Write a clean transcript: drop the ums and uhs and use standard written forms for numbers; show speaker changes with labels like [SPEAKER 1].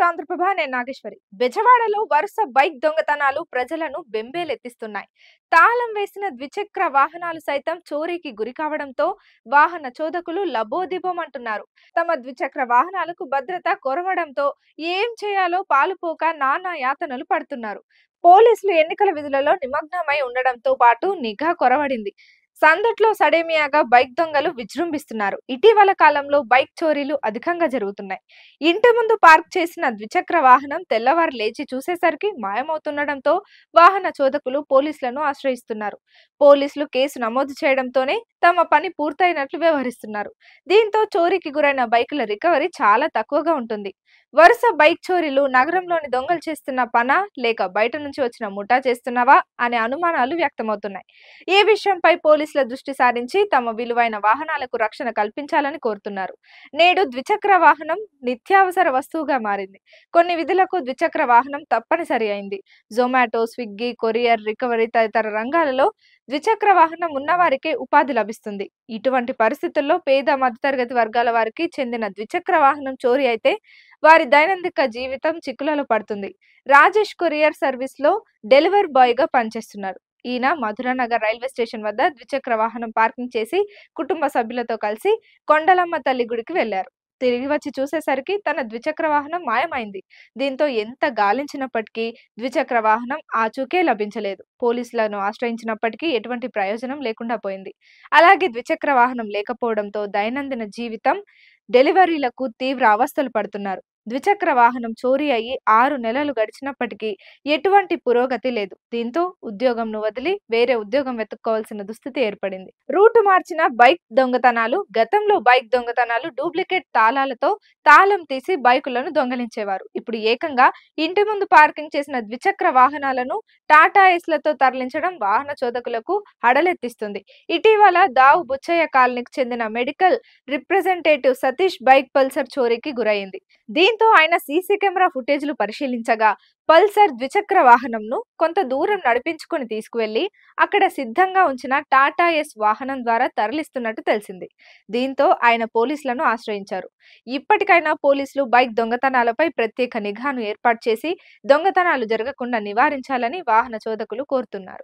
[SPEAKER 1] To Andhraprabha. నేను నాగేశ్వరి. బెజవాడలో వరుస బైక్ దొంగతనాలు ప్రజలను బెంబేలెత్తిస్తున్నాయి. తాళం వేసిన ద్విచక్ర వాహనాలు సైతం చోరీకి గురి కావడంతో వాహన చోదకులు లబోదిబోమంటున్నారు. తమ ద్విచక్ర వాహనాలకు భద్రత కొరవడంతో ఏం చేయాలో పాలుపోక నానా యాతనలు పడుతున్నారు. పోలీసులు ఎన్నికల విధులలో నిమగ్నమై ఉండడంతో పాటు నిఘా కొరవడింది. సందట్లో సడేమియాగా బైక్ దొంగలు విజృంభిస్తున్నారు. ఇటీవల కాలంలో బైక్ చోరీలు అధికంగా జరుగుతున్నాయి. ఇంటి ముందు పార్క్ చేసిన ద్విచక్ర వాహనం తెల్లవారు లేచి చూసేసరికి మాయమవుతుండటంతో వాహన చోదకులు పోలీసులను ఆశ్రయిస్తున్నారు. పోలీసులు కేసు నమోదు చేయడంతోనే తమ పని పూర్తయినట్లు వ్యవహరిస్తున్నారు. దీంతో చోరీకి గురైన బైకుల రికవరీ చాలా తక్కువగా ఉంటుంది. వరుస బైక్ చోరీలు నగరంలోని దొంగలు చేస్తున్న పనా లేక బయట నుంచి వచ్చిన ముఠా చేస్తున్నవా అనే అనుమానాలు వ్యక్తమవుతున్నాయి. ఈ విషయంపై పోలీసుల దృష్టి సారించి తమ విలువైన వాహనాలకు రక్షణ కల్పించాలని కోరుతున్నారు. నేడు ద్విచక్ర వాహనం నిత్యావసర వస్తువుగా మారింది. కొన్ని విధులకు ద్విచక్ర వాహనం తప్పనిసరి అయింది. జొమాటో, స్విగ్గీ, కొరియర్, రికవరీ తదితర రంగాలలో ద్విచక్ర వాహనం ఉన్నవారికే ఉపాధి లభిస్తుంది. ఇటువంటి పరిస్థితుల్లో పేద మధ్యతరగతి వర్గాల వారికి చెందిన ద్విచక్ర వాహనం చోరీ అయితే వారి దైనందిక జీవితం చిక్కులలో పడుతుంది. రాజేష్ కొరియర్ సర్వీస్ లో డెలివరీ బాయ్ గా పనిచేస్తున్నారు. ఈయన మధురానగర్ రైల్వే స్టేషన్ వద్ద ద్విచక్ర వాహనం పార్కింగ్ చేసి కుటుంబ సభ్యులతో కలిసి కొండలమ్మ తల్లి గుడికి వెళ్లారు. తిరిగి వచ్చి చూసేసరికి తన ద్విచక్ర వాహనం మాయమైంది. దీంతో ఎంత గాలించినప్పటికీ ద్విచక్ర వాహనం ఆచూకే లభించలేదు. పోలీసులను ఆశ్రయించినప్పటికీ ఎటువంటి ప్రయోజనం లేకుండా పోయింది. అలాగే ద్విచక్ర వాహనం లేకపోవడంతో దైనందిన జీవితం, డెలివరీలకు తీవ్ర అవస్థలు పడుతున్నారు. ద్విచక్ర వాహనం చోరీ అయ్యి 6 నెలలు గడిచినప్పటికీ ఎటువంటి పురోగతి లేదు. దీంతో ఉద్యోగంను వదిలి వేరే ఉద్యోగం వెతుక్కోవాల్సిన దుస్థితి ఏర్పడింది. రూటు మార్చిన బైక్ దొంగతనాలు. గతంలో బైక్ దొంగతనాలు డూప్లికేట్ తాళాలతో తాళం తీసి బైకులను దొంగలించేవారు. ఇప్పుడు ఏకంగా ఇంటి ముందు పార్కింగ్ చేసిన ద్విచక్ర వాహనాలను టాటా ఏస్లతో తరలించడం వాహన చోదకులకు హడలెత్తిస్తుంది. ఇటీవల దావు బుచ్చయ్య కాలనీకి చెందిన medical representative Satish bike Pulsar చోరీకి గురైంది. దీంతో ఆయన సీసీ కెమెరా ఫుటేజ్లు పరిశీలించగా పల్సర్ ద్విచక్ర వాహనంను కొంత దూరం నడిపించుకొని తీసుకువెళ్లి అక్కడ సిద్ధంగా ఉంచిన టాటా ఎస్ వాహనం ద్వారా తరలిస్తున్నట్టు తెలిసింది. దీంతో ఆయన పోలీసులను ఆశ్రయించారు. ఇప్పటికైనా పోలీసులు బైక్ దొంగతనాలపై ప్రత్యేక నిఘాను ఏర్పాటు చేసి దొంగతనాలు జరగకుండా నివారించాలని వాహన చోదకులు కోరుతున్నారు.